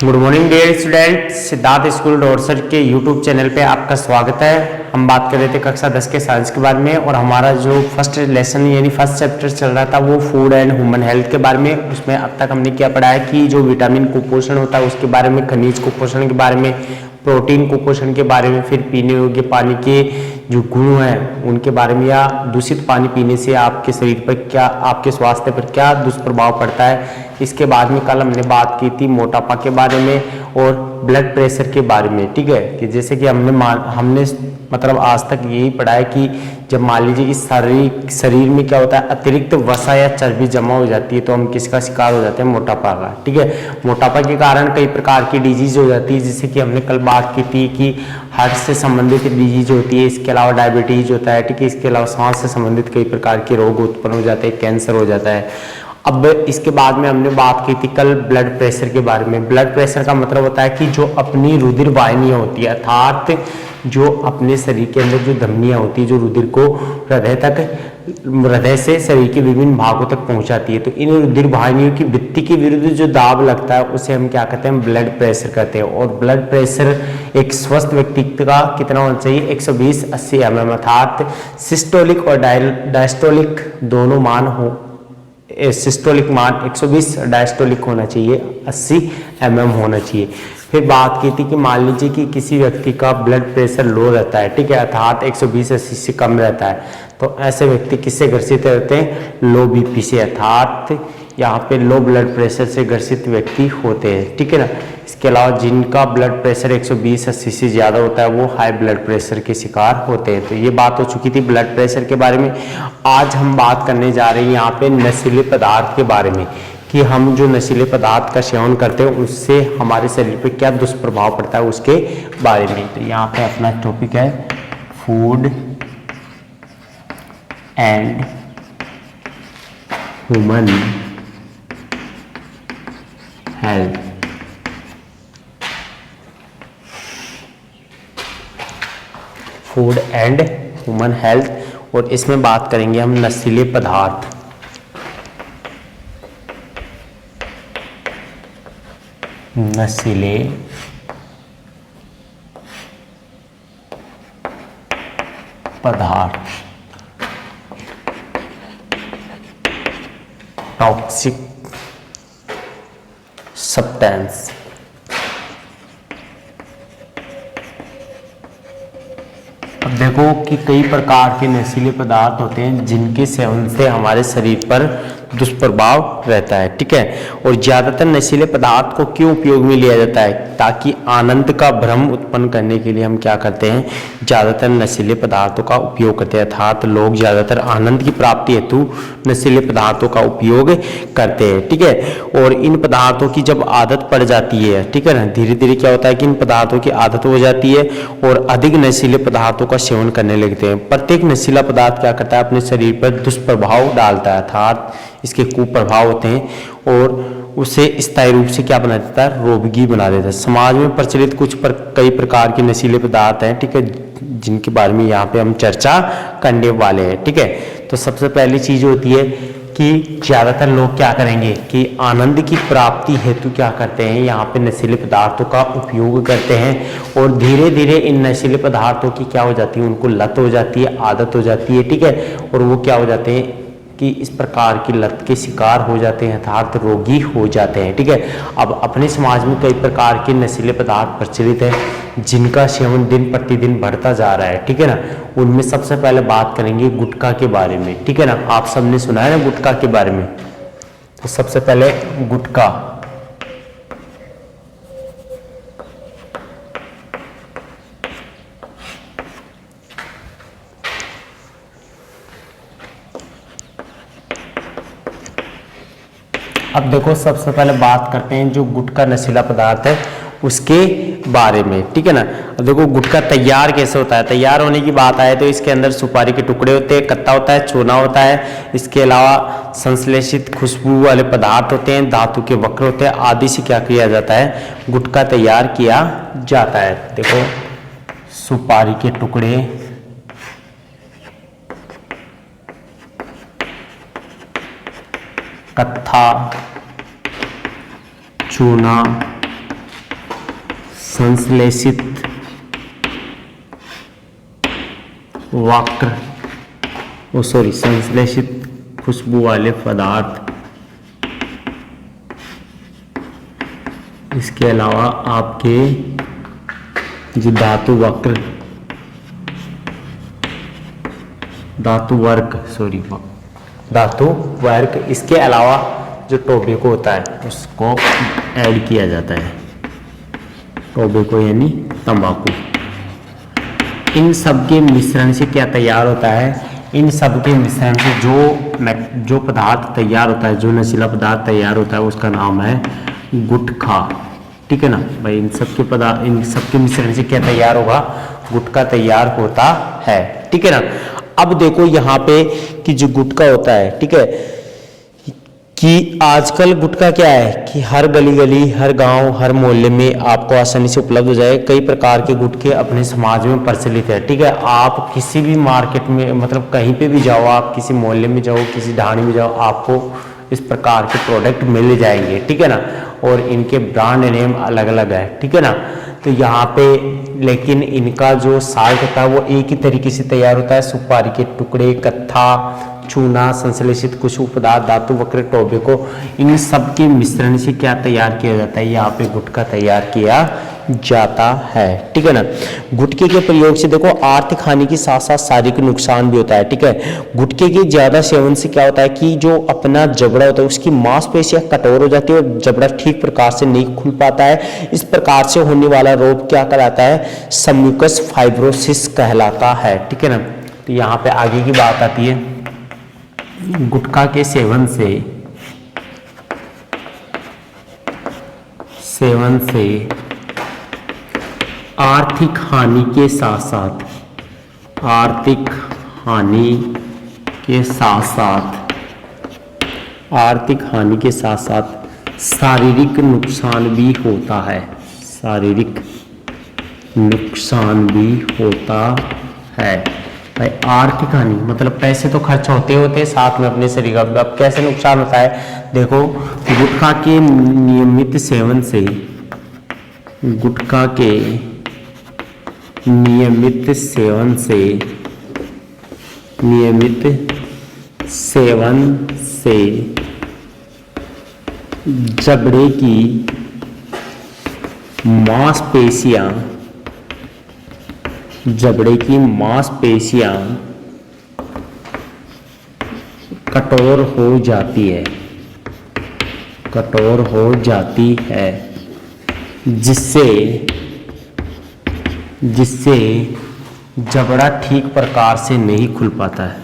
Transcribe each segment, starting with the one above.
Good morning dear student, Siddharth school डोरसर के YouTube channel पे आपका स्वागत है। हम बात कर रहे थे कक्षा 10 के साइंस के बारे में और हमारा जो फर्स्ट लेसन यानी फर्स्ट चैप्टर चल रहा था वो फूड एंड ह्यूमन हेल्थ के बारे में। उसमें अब तक हमने क्या पढ़ा है कि जो विटामिन कुपोषण होता है उसके बारे में, खनिज कुपोषण के बारे में, प्रोटीन कुपोषण के बारे में, फिर पीने योग्य पानी के जो गुण हैं उनके बारे में, या दूषित पानी पीने से आपके शरीर पर क्या, आपके स्वास्थ्य पर क्या दुष्प्रभाव पड़ता है। इसके बाद में कल हमने बात की थी मोटापा के बारे में और ब्लड प्रेशर के बारे में। ठीक है, कि जैसे कि हमने मतलब आज तक यही पढ़ा है कि जब मान लीजिए इस शरीर में क्या होता है, अतिरिक्त वसा या चर्बी जमा हो जाती है तो हम किसका शिकार हो जाते हैं, मोटापा का। ठीक है, मोटापा के कारण कई प्रकार की डिजीज हो जाती है, जैसे कि हमने कल बात की थी कि हार्ट से संबंधित डिजीज होती है, इसके अलावा डायबिटीज होता है। ठीक है, इसके अलावा सांस से संबंधित कई प्रकार के रोग उत्पन्न हो जाते हैं, कैंसर हो जाता है। अब इसके बाद में हमने बात की थी कल ब्लड प्रेशर के बारे में। ब्लड प्रेशर का मतलब होता है कि जो अपनी रुधिर वाहिनियां होती है, अर्थात जो अपने शरीर के अंदर जो धमनियां होती है जो रुधिर को हृदय से शरीर के विभिन्न भागों तक पहुंचाती है, तो इन रुधिर वाहिनियों की भित्ति के विरुद्ध जो दाब लगता है उसे हम क्या कहते हैं, ब्लड प्रेशर कहते हैं। और ब्लड प्रेशर एक स्वस्थ व्यक्ति का कितना होना चाहिए, 120/80 mm, अर्थात सिस्टोलिक और डायस्टोलिक दोनों मान हो। सिस्टोलिक मान 120, डायस्टोलिक होना चाहिए 80 mm होना चाहिए। फिर बात की थी कि मान लीजिए कि किसी व्यक्ति का ब्लड प्रेशर लो रहता है, ठीक है, अर्थात 120/80 से कम रहता है, तो ऐसे व्यक्ति किससे ग्रसित रहते हैं, लो बीपी से, अर्थात यहाँ पे लो ब्लड प्रेशर से ग्रसित व्यक्ति होते हैं। ठीक है ना। इसके अलावा जिनका ब्लड प्रेशर 120/80 से ज़्यादा होता है वो हाई ब्लड प्रेशर के शिकार होते हैं। तो ये बात हो चुकी थी ब्लड प्रेशर के बारे में। आज हम बात करने जा रहे हैं यहाँ पे नशीले पदार्थ के बारे में, कि हम जो नशीले पदार्थ का सेवन करते हैं उससे हमारे शरीर पर क्या दुष्प्रभाव पड़ता है उसके बारे में। तो यहाँ पे अपना टॉपिक है food and human health. Food and human health, और इसमें बात करेंगे हम नशीले पदार्थ। नशीले पदार्थ, टॉक्सिक सब्सटेंस। अब देखो कि कई प्रकार के नशीले पदार्थ होते हैं जिनके सेवन से हमारे शरीर पर दुष्प्रभाव रहता है। ठीक है, और ज़्यादातर नशीले पदार्थ को क्यों उपयोग में लिया जाता है, ताकि आनंद का भ्रम उत्पन्न करने के लिए हम क्या करते हैं, ज़्यादातर नशीले पदार्थों का उपयोग करते हैं। अर्थात लोग ज़्यादातर आनंद की प्राप्ति हेतु नशीले पदार्थों का उपयोग करते हैं। ठीक है, और इन पदार्थों की जब आदत पड़ जाती है, ठीक है ना, धीरे धीरे क्या होता है कि इन पदार्थों की आदत हो जाती है और अधिक नशीले पदार्थों का सेवन करने लगते हैं। प्रत्येक नशीला पदार्थ क्या करता है, अपने शरीर पर दुष्प्रभाव डालता है, अर्थात इसके कुप्रभाव होते हैं और उसे स्थायी रूप से क्या बना देता है, रोगी बना देता है। समाज में प्रचलित कई प्रकार के नशीले पदार्थ हैं, ठीक है, जिनके बारे में यहाँ पे हम चर्चा करने वाले हैं। ठीक है, तो सबसे पहली चीज होती है कि ज्यादातर लोग क्या करेंगे कि आनंद की प्राप्ति हेतु क्या करते हैं, यहाँ पे नशीले पदार्थों का उपयोग करते हैं और धीरे धीरे इन नशीले पदार्थों की क्या हो जाती है, उनको लत हो जाती है, आदत हो जाती है। ठीक है, और वो क्या हो जाते हैं कि इस प्रकार की लत के शिकार हो जाते हैं, अर्थात रोगी हो जाते हैं। ठीक है, अब अपने समाज में कई प्रकार के नशीले पदार्थ प्रचलित है जिनका सेवन दिन प्रतिदिन बढ़ता जा रहा है। ठीक है ना, उनमें सबसे पहले बात करेंगे गुटखा के बारे में। ठीक है ना, आप सबने सुना है ना गुटखा के बारे में। तो सबसे पहले गुटखा, अब देखो सबसे पहले बात करते हैं जो गुटखा नशीला पदार्थ है उसके बारे में। ठीक है ना, अब देखो गुटखा तैयार कैसे होता है। तैयार होने की बात आए तो इसके अंदर सुपारी के टुकड़े होते हैं, कत्ता होता है, चूना होता है, इसके अलावा संश्लेषित खुशबू वाले पदार्थ होते हैं, धातु के वक्र होते हैं, आदि से क्या किया जाता है, गुटखा तैयार किया जाता है। देखो सुपारी के टुकड़े, कत्था, चूना, संश्लेषित वक्र संश्लेषित खुशबू वाले पदार्थ, इसके अलावा आपके जो धातु वर्ग, इसके अलावा जो टोबैको होता है उसको ऐड किया जाता है। टोबैको यानी तंबाकू। इन सब के मिश्रण से क्या तैयार होता है? इन सब के मिश्रण से जो पदार्थ तैयार होता है, जो नशीला पदार्थ तैयार होता है, उसका नाम है गुटखा। ठीक है ना भाई। इन सब के मिश्रण से क्या तैयार होगा? गुटखा तैयार होता है। ठीक है ना। अब देखो यहाँ पे कि जो गुटखा होता है, ठीक है, कि आजकल गुटखा क्या है कि हर गली हर गांव हर मोहल्ले में आपको आसानी से उपलब्ध हो जाए। कई प्रकार के गुटखे अपने समाज में प्रचलित है। ठीक है। आप किसी भी मार्केट में, मतलब कहीं पे भी जाओ, आप किसी मोहल्ले में जाओ, किसी ढाणी में जाओ, आपको इस प्रकार के प्रोडक्ट मिल जाएंगे। ठीक है ना। और इनके ब्रांड नेम अलग अलग है। ठीक है ना। तो यहाँ पे लेकिन इनका जो साल्ट होता है वो एक ही तरीके से तैयार होता है। सुपारी के टुकड़े, कत्था, चूना, संश्लेषित खुशबू पदार्थ, धातु वक्र, टोबैको, इन सब के मिश्रण से क्या तैयार किया जाता है? यहाँ पे गुटखा तैयार किया जाता है। ठीक है ना। गुटखे के प्रयोग से देखो आर्थिक हानि के साथ साथ शारीरिक नुकसान भी होता है। ठीक है। गुटखे के ज्यादा सेवन से क्या होता है कि जो अपना जबड़ा होता है उसकी मांसपेशियां कठोर हो जाती है और जबड़ा ठीक प्रकार से नहीं खुल पाता है। इस प्रकार से होने वाला रोग क्या कहलाता है? सम्यूकस फाइब्रोसिस कहलाता है। ठीक है ना। तो यहाँ पे आगे की बात आती है, गुटखा के सेवन से आर्थिक हानि के साथ साथ शारीरिक नुकसान भी होता है। भाई आर्थिक हानि मतलब पैसे तो खर्च होते हैं साथ में अपने शरीर का। अब कैसे नुकसान होता है? देखो गुटखा के नियमित सेवन से जबड़े की मांसपेशियां कठोर हो जाती है, जिससे जबड़ा ठीक प्रकार से नहीं खुल पाता है।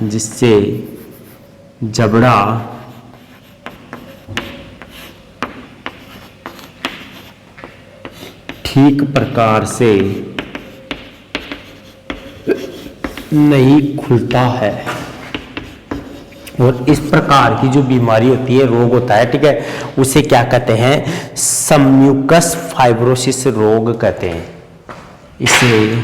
ठीक प्रकार से नहीं खुलता है। और इस प्रकार की जो बीमारी होती है, रोग होता है, ठीक है, उसे क्या कहते हैं? सम्यूकस फाइब्रोसिस रोग कहते हैं। इसे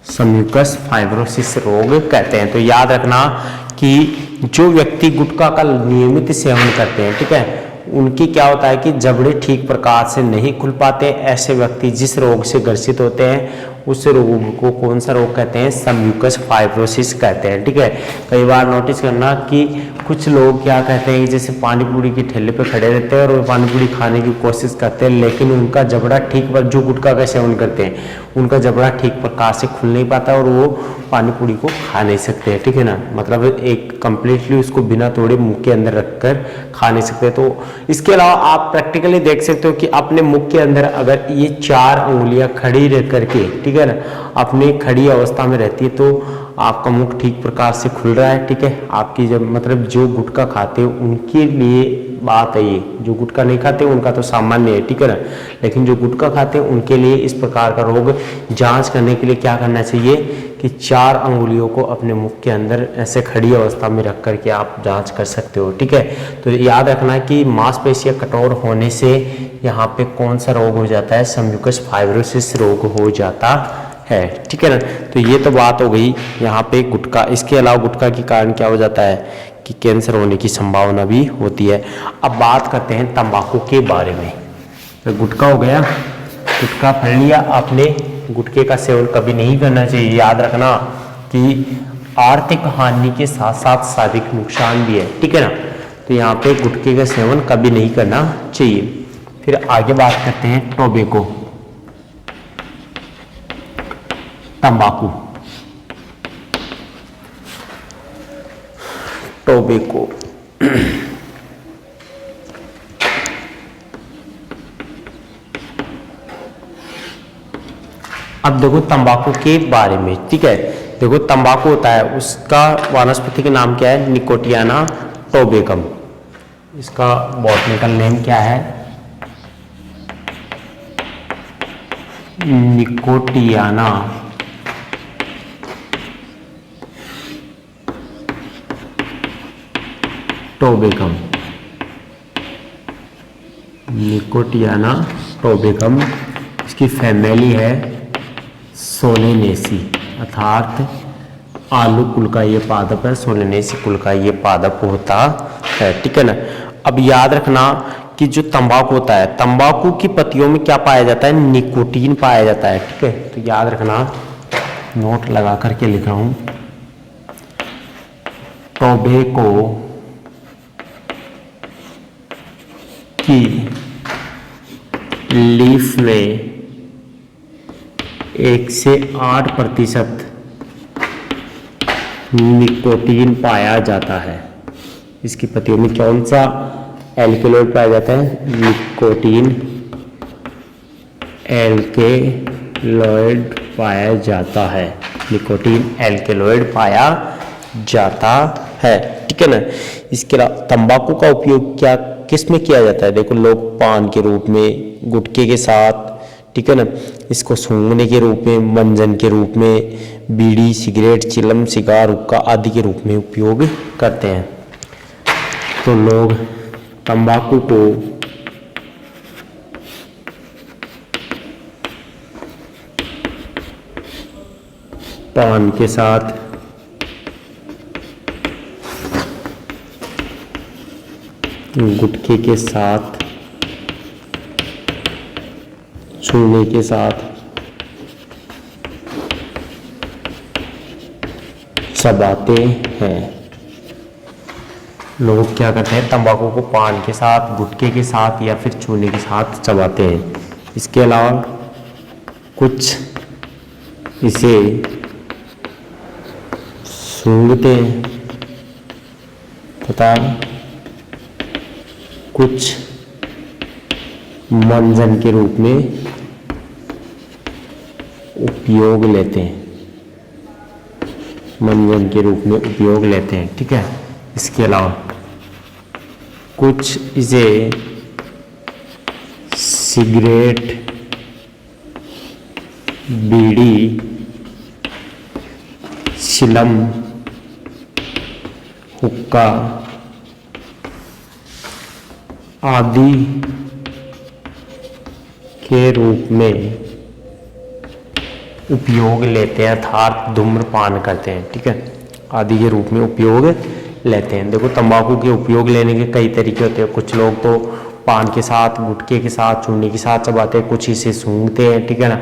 सम्यूकस फाइब्रोसिस रोग कहते हैं। तो याद रखना कि जो व्यक्ति गुटखा का नियमित सेवन करते हैं, ठीक है, उनकी क्या होता है कि जबड़े ठीक प्रकार से नहीं खुल पाते। ऐसे व्यक्ति जिस रोग से ग्रसित होते हैं उस रोग को कौन सा रोग कहते हैं? सम्यूकस फाइब्रोसिस कहते हैं। ठीक है। कई बार नोटिस करना कि कुछ लोग क्या कहते हैं, जैसे पानी पूरी के ठेले पे खड़े रहते हैं और वो पानी पूरी खाने की कोशिश करते हैं, लेकिन उनका जबड़ा ठीक पर, जो गुटखा का सेवन करते हैं उनका जबड़ा ठीक प्रकार से खुल नहीं पाता और वो पानी पूरी को खा नहीं सकते हैं। ठीक है ना। मतलब एक कंप्लीटली उसको बिना तोड़े मुंह के अंदर रखकर खा नहीं सकते। तो इसके अलावा आप प्रैक्टिकली देख सकते हो कि अपने मुंह के अंदर अगर ये 4 उंगलियां खड़ी रह करके, ठीक है ना, अपनी खड़ी अवस्था में रहती है तो आपका मुख ठीक प्रकार से खुल रहा है। ठीक है। आपकी जब मतलब जो गुटखा खाते हैं उनके लिए बात है ये, जो गुटखा नहीं खाते उनका तो सामान्य है। ठीक है ना। लेकिन जो गुटखा खाते हैं उनके लिए इस प्रकार का रोग जांच करने के लिए क्या करना चाहिए कि 4 अंगुलियों को अपने मुख के अंदर ऐसे खड़ी अवस्था में रख करके आप जांच कर सकते हो। ठीक है। तो याद रखना कि मांसपेशियां कठोर होने से यहाँ पे कौन सा रोग हो जाता है, सम्यूकस फाइब्रोसिस रोग हो जाता है, ठीक है ना। तो ये तो बात हो गई यहाँ पे गुटखा। इसके अलावा गुटखा के कारण क्या हो जाता है कि कैंसर होने की संभावना भी होती है। अब बात करते हैं तंबाकू के बारे में। तो गुटखा हो गया, गुटखा पढ़ लिया आपने। गुटखे का सेवन कभी नहीं करना चाहिए, याद रखना कि आर्थिक हानि के साथ साथ शारीरिक नुकसान भी है, ठीक है ना। तो यहाँ पे गुटखे का सेवन कभी नहीं करना चाहिए। फिर आगे बात करते हैं टोबैको, तंबाकू, टोबैको। अब देखो तंबाकू के बारे में, ठीक है। देखो तंबाकू होता है, उसका वानस्पतिक नाम क्या है, निकोटियाना टोबैकम। इसका बॉटनिकल नेम क्या है, निकोटियाना टोबैकम, निकोटियाना टोबैकम। इसकी फैमिली है सोलेनेसी, अर्थात आलू कुल का ये पादप है, सोलेनेसी कुल का ये पादप होता है, ठीक है ना। अब याद रखना कि जो तंबाकू होता है, तंबाकू की पत्तियों में क्या पाया जाता है, निकोटीन पाया जाता है, ठीक है। तो याद रखना, नोट लगा करके लिख रहा हूं, टोबैको की लीफ में 1 से 8% निकोटीन पाया जाता है। इसकी पत्तियों में कौन सा एल्केलॉइड पाया जाता है, निकोटीन एल्केलॉइड पाया जाता है, निकोटीन एल्केलॉइड पाया जाता है, ठीक है ना। इसके अलावा तंबाकू का उपयोग क्या किस में किया जाता है, देखो लोग पान के रूप में, गुटखे के साथ, ठीक है ना, इसको सूंघने के रूप में, मंजन के रूप में, बीड़ी, सिगरेट, चिलम, सिगार, हुक्का आदि के रूप में उपयोग करते हैं। तो लोग तंबाकू को पान के साथ, गुटखे के साथ, छूने के साथ, चबाते हैं। लोग क्या करते हैं, तंबाकू को पान के साथ, गुटखे के साथ या फिर चूने के साथ चबाते हैं। इसके अलावा कुछ इसे सूंघते हैं तथा कुछ मंजन के रूप में उपयोग लेते हैं, मंजन के रूप में उपयोग लेते हैं, ठीक है। इसके अलावा कुछ इसे सिगरेट, बीड़ी, चिलम, हुक्का आदि के रूप में उपयोग लेते हैं, अर्थात धूम्रपान करते हैं, ठीक है, आदि के रूप में उपयोग लेते हैं। देखो तंबाकू के उपयोग लेने के कई तरीके होते हैं। कुछ लोग तो पान के साथ, गुटखे के साथ, चूने के साथ चबाते हैं, कुछ इसे सूंघते हैं, ठीक है ना,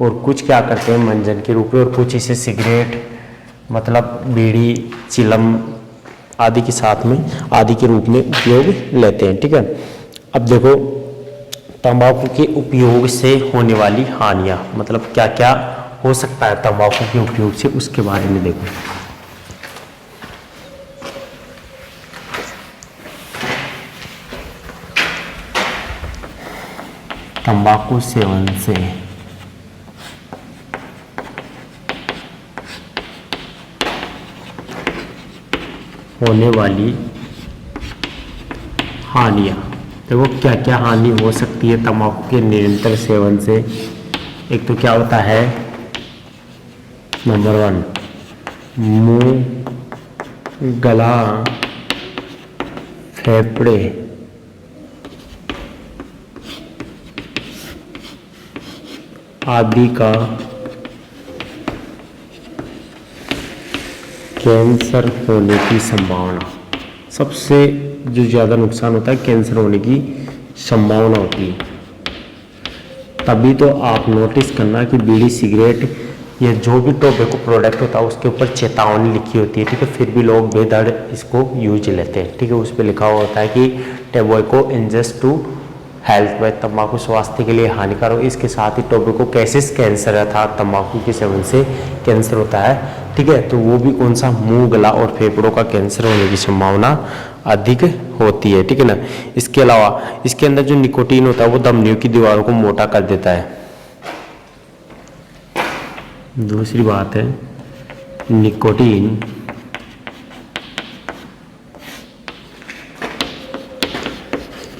और कुछ क्या करते हैं मंजन के रूप में, और कुछ इसे सिगरेट मतलब बीड़ी, चिलम आदि के साथ में, आदि के रूप में उपयोग लेते हैं, ठीक है। अब देखो तंबाकू के उपयोग से होने वाली हानियां, मतलब क्या क्या हो सकता है तंबाकू के उपयोग से, उसके बारे में देखो। तंबाकू सेवन से होने वाली हानियां, देखो क्या क्या हानि हो सकती है तंबाकू के निरंतर सेवन से। एक तो क्या होता है, नंबर 1 मुंह, गला, फेफड़े आदि का कैंसर होने की संभावना, सबसे जो ज़्यादा नुकसान होता है कैंसर होने की संभावना होती है। तभी तो आप नोटिस करना कि बीड़ी सिगरेट या जो भी टोबैको प्रोडक्ट होता है उसके ऊपर चेतावनी लिखी होती है, ठीक है, फिर भी लोग बेधड़ इसको यूज लेते हैं, ठीक है। उस पर लिखा हुआ होता है कि टोबैको इंजस्ट टू हेल्थ, वह तंबाकू स्वास्थ्य के लिए हानिकारक। इसके साथ ही टोबैको कैसेस कैंसर अर्थात तंबाकू के सेवन से कैंसर होता है, ठीक है। तो वो भी कौन सा, मुंह, गला और फेफड़ों का कैंसर होने की संभावना अधिक होती है, ठीक है ना। इसके अलावा इसके अंदर जो निकोटीन होता है वो धमनियों की दीवारों को मोटा कर देता है। दूसरी बात है, निकोटीन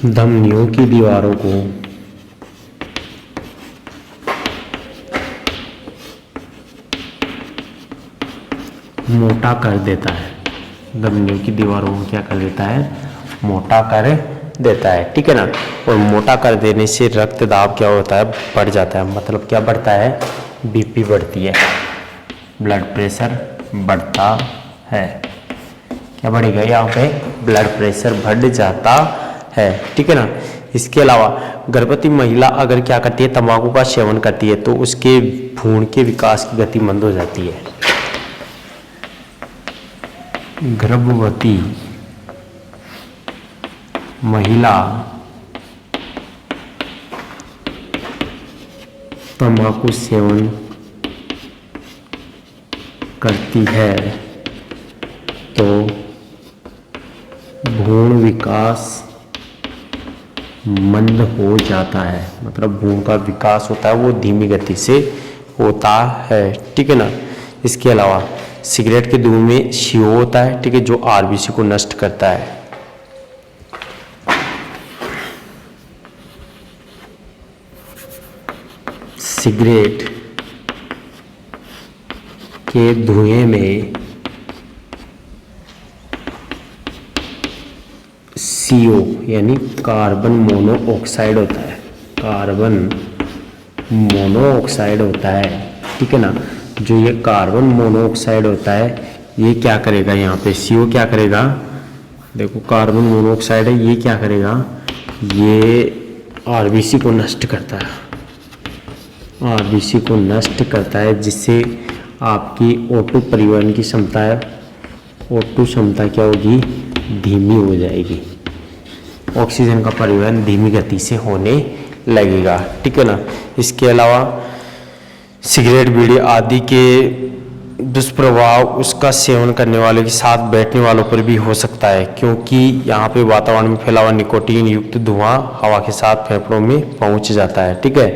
धमनियों की दीवारों को मोटा कर देता है। धमनियों की दीवारों को क्या कर देता है, मोटा कर देता है, ठीक है ना। और मोटा कर देने से रक्त दाब क्या होता है, बढ़ जाता है। मतलब क्या बढ़ता है, बीपी बढ़ती है, ब्लड प्रेशर बढ़ता है। क्या बढ़ेगा, यहाँ पे ब्लड प्रेशर बढ़ जाता है, ठीक है ना। इसके अलावा गर्भवती महिला अगर क्या करती है, तंबाकू का सेवन करती है तो उसके भ्रूण के विकास की गति मंद हो जाती है। गर्भवती महिला तंबाकू सेवन करती है तो भ्रूण विकास मंद हो जाता है। मतलब भ्रूण का विकास होता है वो धीमी गति से होता है, ठीक है ना। इसके अलावा सिगरेट के धुएं में CO होता है, ठीक है, जो RBC को नष्ट करता है। सिगरेट के धुएं में CO यानी कार्बन मोनोऑक्साइड होता है, कार्बन मोनोऑक्साइड होता है, ठीक है ना। जो ये कार्बन मोनोऑक्साइड होता है ये क्या करेगा, यहाँ पे CO क्या करेगा, देखो कार्बन मोनोऑक्साइड है, ये क्या करेगा, ये RBC को नष्ट करता है, RBC को नष्ट करता है, जिससे आपकी O2 परिवहन की क्षमता है, O2 क्षमता क्या होगी, धीमी हो जाएगी। ऑक्सीजन का परिवहन धीमी गति से होने लगेगा, ठीक है ना। इसके अलावा सिगरेट, बीड़ी आदि के दुष्प्रभाव उसका सेवन करने वाले के साथ बैठने वालों पर भी हो सकता है, क्योंकि यहाँ पे वातावरण में फैला हुआ निकोटीन युक्त धुआं हवा के साथ फेफड़ों में पहुँच जाता है, ठीक है।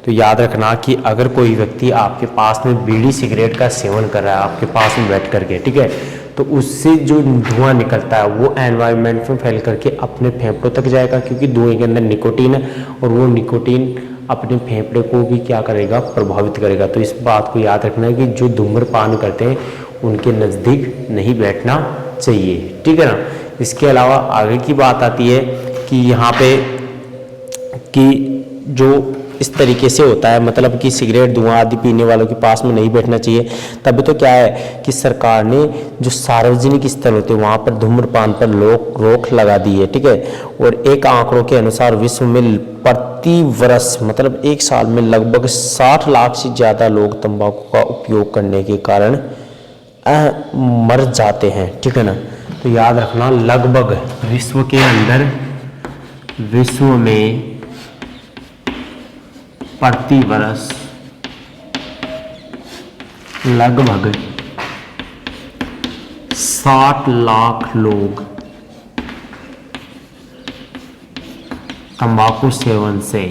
तो याद रखना कि अगर कोई व्यक्ति आपके पास में बीड़ी सिगरेट का सेवन कर रहा है आपके पास में बैठ करके, ठीक है, तो उससे जो धुआं निकलता है वो एनवायरनमेंट में फैल करके अपने फेफड़ों तक जाएगा, क्योंकि धुएं के अंदर निकोटीन है और वो निकोटीन अपने फेफड़े को भी क्या करेगा, प्रभावित करेगा। तो इस बात को याद रखना है कि जो धूम्रपान करते हैं उनके नज़दीक नहीं बैठना चाहिए, ठीक है ना। इसके अलावा आगे की बात आती है कि यहाँ पे कि जो इस तरीके से होता है, मतलब कि सिगरेट, धुआं आदि पीने वालों के पास में नहीं बैठना चाहिए। तभी तो क्या है कि सरकार ने जो सार्वजनिक स्थल होते हैं वहाँ पर धूम्रपान पर रोक लगा दी है, ठीक है। और एक आंकड़ों के अनुसार विश्व में प्रति वर्ष मतलब एक साल में लगभग 60 लाख से ज़्यादा लोग तंबाकू का उपयोग करने के कारण मर जाते हैं, ठीक है ना। तो याद रखना, लगभग विश्व के अंदर, विश्व में प्रति वर्ष लगभग 60 लाख लोग तंबाकू सेवन से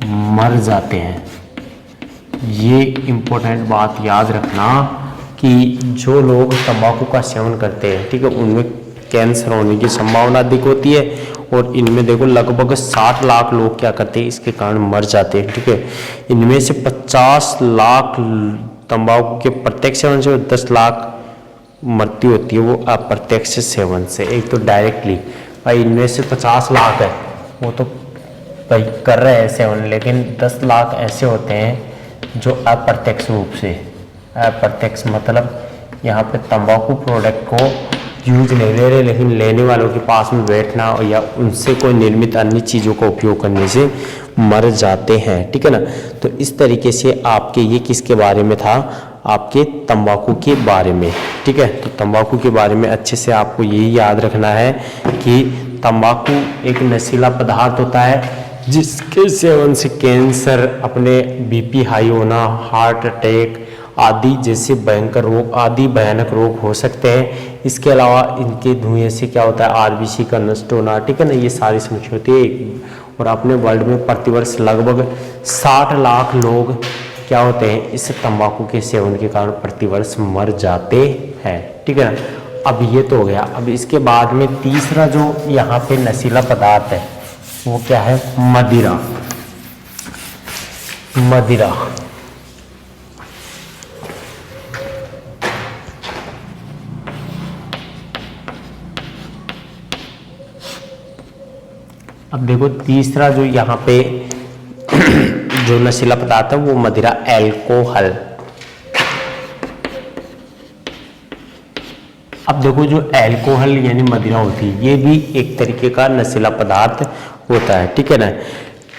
मर जाते हैं। ये इम्पोर्टेंट बात याद रखना कि जो लोग तंबाकू का सेवन करते हैं, ठीक है, उनमें कैंसर होने की संभावना अधिक होती है। और इनमें देखो लगभग 60 लाख लोग क्या करते हैं, इसके कारण मर जाते हैं, ठीक है। इनमें से 50 लाख तंबाकू के प्रत्यक्ष सेवन से और 10 लाख मृत्यु होती है वो अप्रत्यक्ष सेवन से। एक तो डायरेक्टली भाई इनमें से 50 लाख है वो तो भाई कर रहे हैं सेवन, लेकिन 10 लाख ऐसे होते हैं जो अप्रत्यक्ष रूप से, अप्रत्यक्ष मतलब यहाँ पे तंबाकू प्रोडक्ट को यूज नहीं ले रहे, लेकिन लेने वालों के पास में बैठना या उनसे कोई निर्मित अन्य चीज़ों का उपयोग करने से मर जाते हैं। ठीक है ना। तो इस तरीके से आपके ये किसके बारे में था, आपके तंबाकू के बारे में। ठीक है। तो तंबाकू के बारे में अच्छे से आपको यही याद रखना है कि तंबाकू एक नशीला पदार्थ होता है जिसके सेवन से कैंसर, अपने बीपी हाई होना, हार्ट अटैक आदि जैसे भयंकर रोग, आदि भयानक रोग हो सकते हैं। इसके अलावा इनके धुएं से क्या होता है, आरबीसी का नष्ट होना। ठीक है ना। ये सारी समस्या होती है। और अपने वर्ल्ड में प्रतिवर्ष लगभग 60 लाख लोग क्या होते हैं, इस तंबाकू के सेवन के कारण प्रतिवर्ष मर जाते हैं। ठीक है ना। अब ये तो हो गया। अब इसके बाद में तीसरा जो यहाँ पे नशीला पदार्थ है वो क्या है, मदिरा। मदिरा अब देखो तीसरा जो यहाँ पे जो नशीला पदार्थ है वो मदिरा, एल्कोहल। अब देखो जो एल्कोहल यानी मदिरा होती है ये भी एक तरीके का नशीला पदार्थ होता है। ठीक है ना।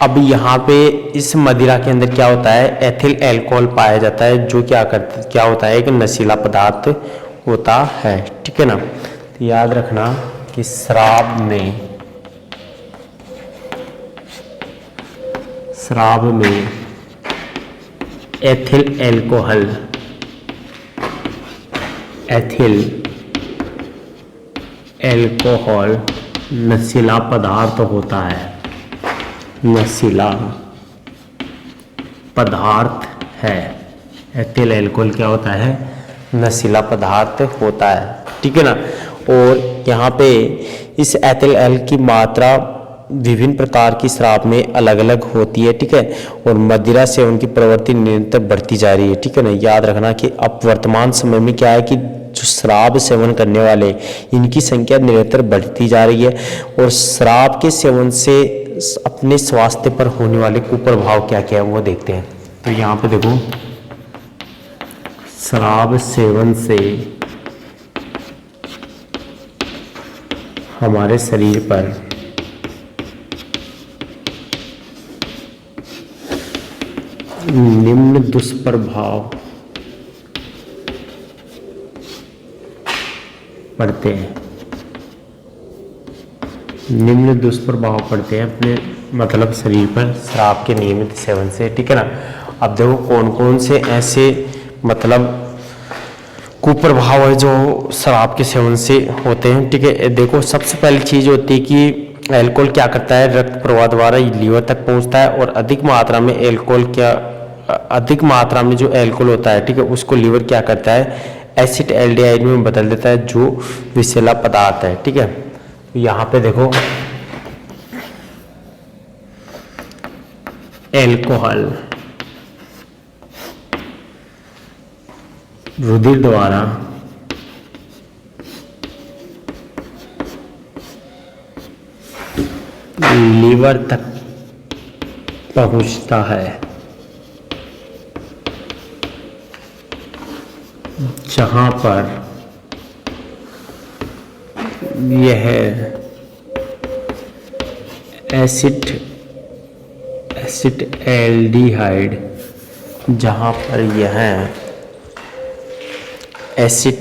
अब यहाँ पे इस मदिरा के अंदर क्या होता है, एथिल एल्कोहल पाया जाता है जो क्या होता है, एक नशीला पदार्थ होता है। ठीक है ना। तो याद रखना कि शराब में एथिल एल्कोहल नशीला पदार्थ होता है, नशीला पदार्थ है। एथिल एल्कोहल क्या होता है, नशीला पदार्थ होता है। ठीक है ना। और यहाँ पे इस एथिल एल्कोहल की मात्रा विभिन्न प्रकार की शराब में अलग अलग होती है। ठीक है। और मदिरा सेवन की प्रवृत्ति निरंतर बढ़ती जा रही है। ठीक है ना। याद रखना कि अब वर्तमान समय में क्या है कि जो शराब सेवन करने वाले इनकी संख्या निरंतर बढ़ती जा रही है। और शराब के सेवन से अपने स्वास्थ्य पर होने वाले कुप्रभाव क्या क्या है वो देखते हैं। तो यहाँ पे देखो, शराब सेवन से हमारे शरीर पर निम्न दुष्प्रभाव पड़ते हैं, निम्न दुष्प्रभाव पड़ते हैं अपने मतलब शरीर पर शराब के नियमित सेवन से। ठीक है ना। अब देखो कौन कौन से ऐसे मतलब कुप्रभाव है जो शराब के सेवन से होते हैं। ठीक है। देखो सबसे पहली चीज होती है कि अल्कोहल क्या करता है, रक्त प्रवाह द्वारा लीवर तक पहुंचता है और अधिक मात्रा में जो अल्कोहल होता है, ठीक है, उसको लीवर क्या करता है, एसिड एल्डिहाइड में बदल देता है जो विषैला पदार्थ है। ठीक है। यहाँ पे देखो अल्कोहल रुधिर द्वारा लीवर तक पहुंचता है जहां पर यह एसिड एल्डिहाइड जहां पर यह एसिड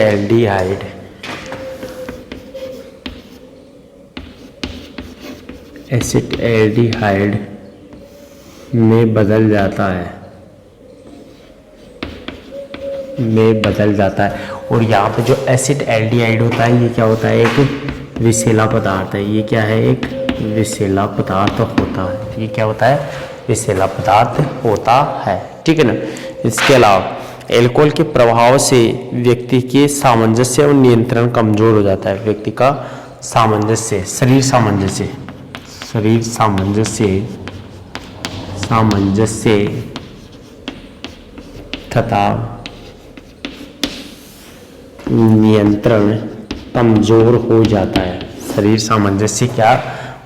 एल्डिहाइड में बदल जाता है और यहाँ पे जो एसिड एल्डिहाइड होता है ये क्या होता है, एक विषैला पदार्थ है। ये क्या है, एक विषैला पदार्थ होता है। ये क्या होता है, विषैला पदार्थ होता है। ठीक है ना। इसके अलावा अल्कोहल के प्रभाव से व्यक्ति के सामंजस्य और नियंत्रण कमजोर हो जाता है। व्यक्ति का सामंजस्य, शरीर सामंजस्य तथा नियंत्रण कमजोर हो जाता है। शरीर सामंजस्य क्या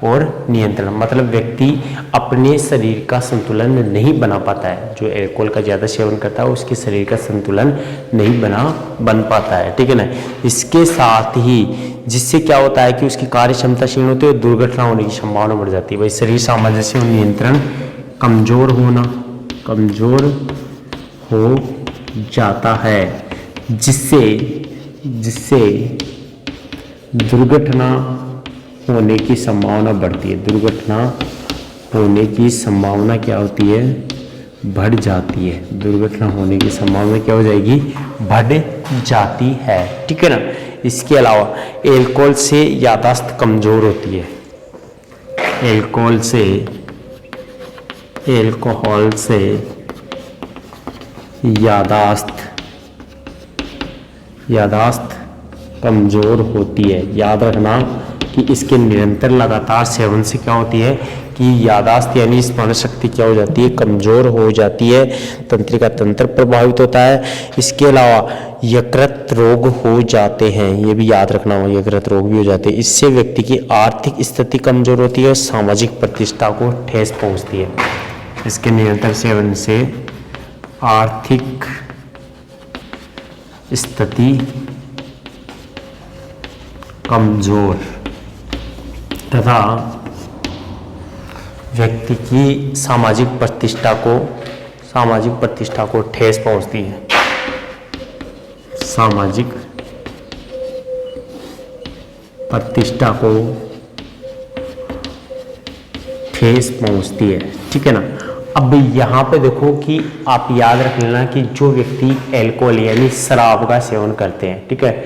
और नियंत्रण, मतलब व्यक्ति अपने शरीर का संतुलन नहीं बना पाता है। जो अल्कोहल का ज़्यादा सेवन करता है उसके शरीर का संतुलन नहीं बन पाता है, ठीक है ना। इसके साथ ही जिससे क्या होता है कि उसकी कार्य क्षमता क्षीण होती है और दुर्घटना होने की संभावना बढ़ जाती है। भाई शरीर सामंजस्य और नियंत्रण कमजोर हो जाता है, जिससे दुर्घटना होने की संभावना बढ़ती है। दुर्घटना होने की संभावना क्या होती है, बढ़ जाती है। दुर्घटना होने की संभावना क्या हो जाएगी, बढ़ जाती है, ठीक है ना। इसके अलावा अल्कोहल से याददाश्त कमजोर होती है। अल्कोहल से याददाश्त कमजोर होती है। याद रखना कि इसके निरंतर लगातार सेवन से क्या होती है कि याददाश्त यानी स्मरण शक्ति क्या हो जाती है, कमजोर हो जाती है। तंत्रिका तंत्र प्रभावित होता है। इसके अलावा यकृत रोग हो जाते हैं, ये भी याद रखना हो, यकृत रोग भी हो जाते हैं। इससे व्यक्ति की आर्थिक स्थिति कमजोर होती है और सामाजिक प्रतिष्ठा को ठेस पहुंचती है। इसके निरंतर सेवन से आर्थिक स्थिति कमजोर तथा व्यक्ति की सामाजिक प्रतिष्ठा को ठेस पहुंचती है। सामाजिक प्रतिष्ठा को ठेस पहुंचती है, ठीक है ना। अब यहाँ पे देखो कि आप याद रख लेना कि जो व्यक्ति अल्कोहल यानी शराब का सेवन करते हैं, ठीक है,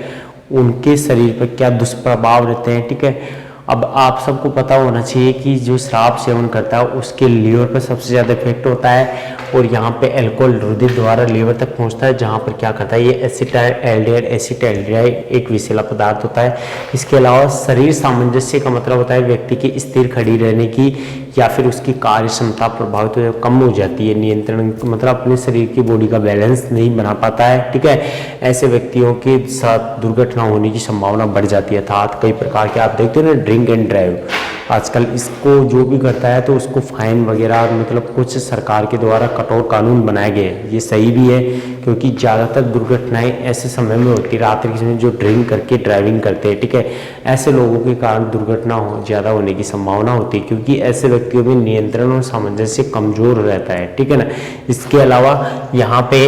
उनके शरीर पर क्या दुष्प्रभाव रहते हैं, ठीक है। अब आप सबको पता होना चाहिए कि जो शराब सेवन करता है उसके लीवर पर सबसे ज़्यादा इफेक्ट होता है और यहाँ पे अल्कोहल रुधिर द्वारा लीवर तक पहुँचता है, जहाँ पर क्या करता है ये एसिटाल्डिहाइड एक विषैला पदार्थ होता है। इसके अलावा शरीर सामंजस्य का मतलब होता है व्यक्ति की स्थिर खड़ी रहने की या फिर उसकी कार्य क्षमता प्रभावित कम हो जाती है। नियंत्रण मतलब अपने शरीर की बॉडी का बैलेंस नहीं बना पाता है, ठीक है। ऐसे व्यक्तियों के साथ दुर्घटना होने की संभावना बढ़ जाती है। अर्थात कई प्रकार के आप देखते हो ना ड्रिंक एंड ड्राइव, आजकल इसको जो भी करता है तो उसको फाइन वगैरह मतलब कुछ सरकार के द्वारा कठोर कानून बनाए गए हैं। ये सही भी है क्योंकि ज़्यादातर दुर्घटनाएं ऐसे समय में होती है, रात्रि के समय जो ड्रिंक करके ड्राइविंग करते हैं, ठीक है। ऐसे लोगों के कारण दुर्घटना ज़्यादा होने की संभावना होती है क्योंकि ऐसे व्यक्तियों में नियंत्रण और सामंजस्य कमजोर रहता है, ठीक है ना। इसके अलावा यहाँ पे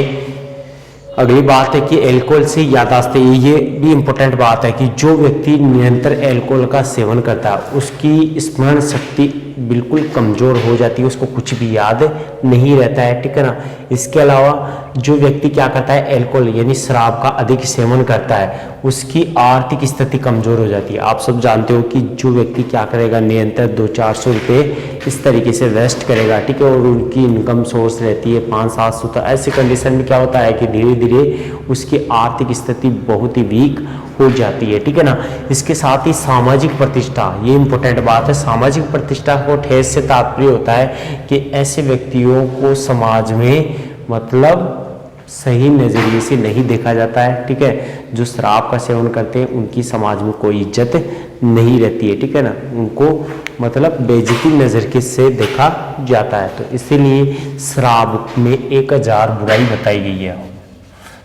अगली बात है कि अल्कोहल से याददाश्त, ये भी इम्पोर्टेंट बात है कि जो व्यक्ति निरंतर अल्कोहल का सेवन करता है उसकी स्मरण शक्ति बिल्कुल कमज़ोर हो जाती है, उसको कुछ भी याद नहीं रहता है, ठीक है ना। इसके अलावा जो व्यक्ति क्या करता है अल्कोहल यानी शराब का अधिक सेवन करता है उसकी आर्थिक स्थिति कमज़ोर हो जाती है। आप सब जानते हो कि जो व्यक्ति क्या करेगा निरंतर 200-400 रुपये इस तरीके से वेस्ट करेगा, ठीक है, और उनकी इनकम सोर्स रहती है 500-700, तो ऐसे कंडीशन में क्या होता है कि धीरे धीरे उसकी आर्थिक स्थिति बहुत ही वीक हो जाती है, ठीक है ना। इसके साथ ही सामाजिक प्रतिष्ठा, ये इंपॉर्टेंट बात है। सामाजिक प्रतिष्ठा को ठेस से तात्पर्य होता है कि ऐसे व्यक्तियों को समाज में मतलब सही नज़रिए से नहीं देखा जाता है, ठीक है। जो शराब का सेवन करते हैं उनकी समाज में कोई इज्जत नहीं रहती है, ठीक है ना। उनको मतलब बेइज्जती नज़र के से देखा जाता है। तो इसीलिए शराब में 1000 बुराई बताई गई है।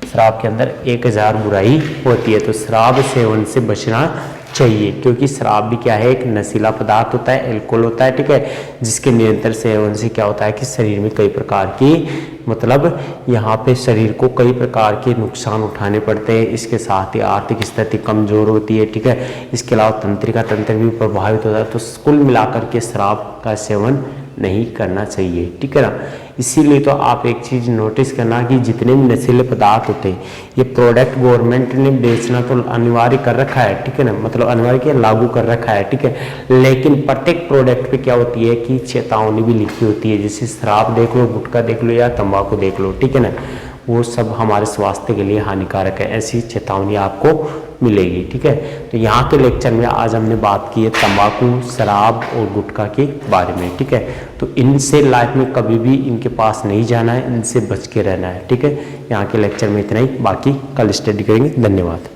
शराब के अंदर 1000 बुराई होती है, तो शराब सेवन से बचना चाहिए क्योंकि शराब भी क्या है एक नशीला पदार्थ होता है, अल्कोहल होता है, ठीक है, जिसके निरंतर सेवन से क्या होता है कि शरीर में कई प्रकार की मतलब यहाँ पे शरीर को कई प्रकार के नुकसान उठाने पड़ते हैं। इसके साथ ही आर्थिक स्थिति कमजोर होती है, ठीक है। इसके अलावा तंत्रिका तंत्र भी प्रभावित होता है। तो कुल मिलाकर के शराब का सेवन नहीं करना चाहिए, ठीक है ना। इसीलिए तो आप एक चीज़ नोटिस करना कि जितने भी नशीले पदार्थ होते हैं ये प्रोडक्ट गवर्नमेंट ने बेचना तो अनिवार्य कर रखा है, ठीक है ना, मतलब अनिवार्य क्या लागू कर रखा है, ठीक है। लेकिन प्रत्येक प्रोडक्ट पे क्या होती है कि चेतावनी भी लिखी होती है, जैसे शराब देख लो, गुटखा देख लो या तंबाकू देख लो, ठीक है ना, वो सब हमारे स्वास्थ्य के लिए हानिकारक है, ऐसी चेतावनी आपको मिलेगी, ठीक है। तो यहाँ के लेक्चर में आज हमने बात की है तंबाकू, शराब और गुटखा के बारे में, ठीक है। तो इनसे लाइफ में कभी भी इनके पास नहीं जाना है, इनसे बच के रहना है, ठीक है। यहाँ के लेक्चर में इतना ही, बाकी कल स्टडी करेंगे। धन्यवाद।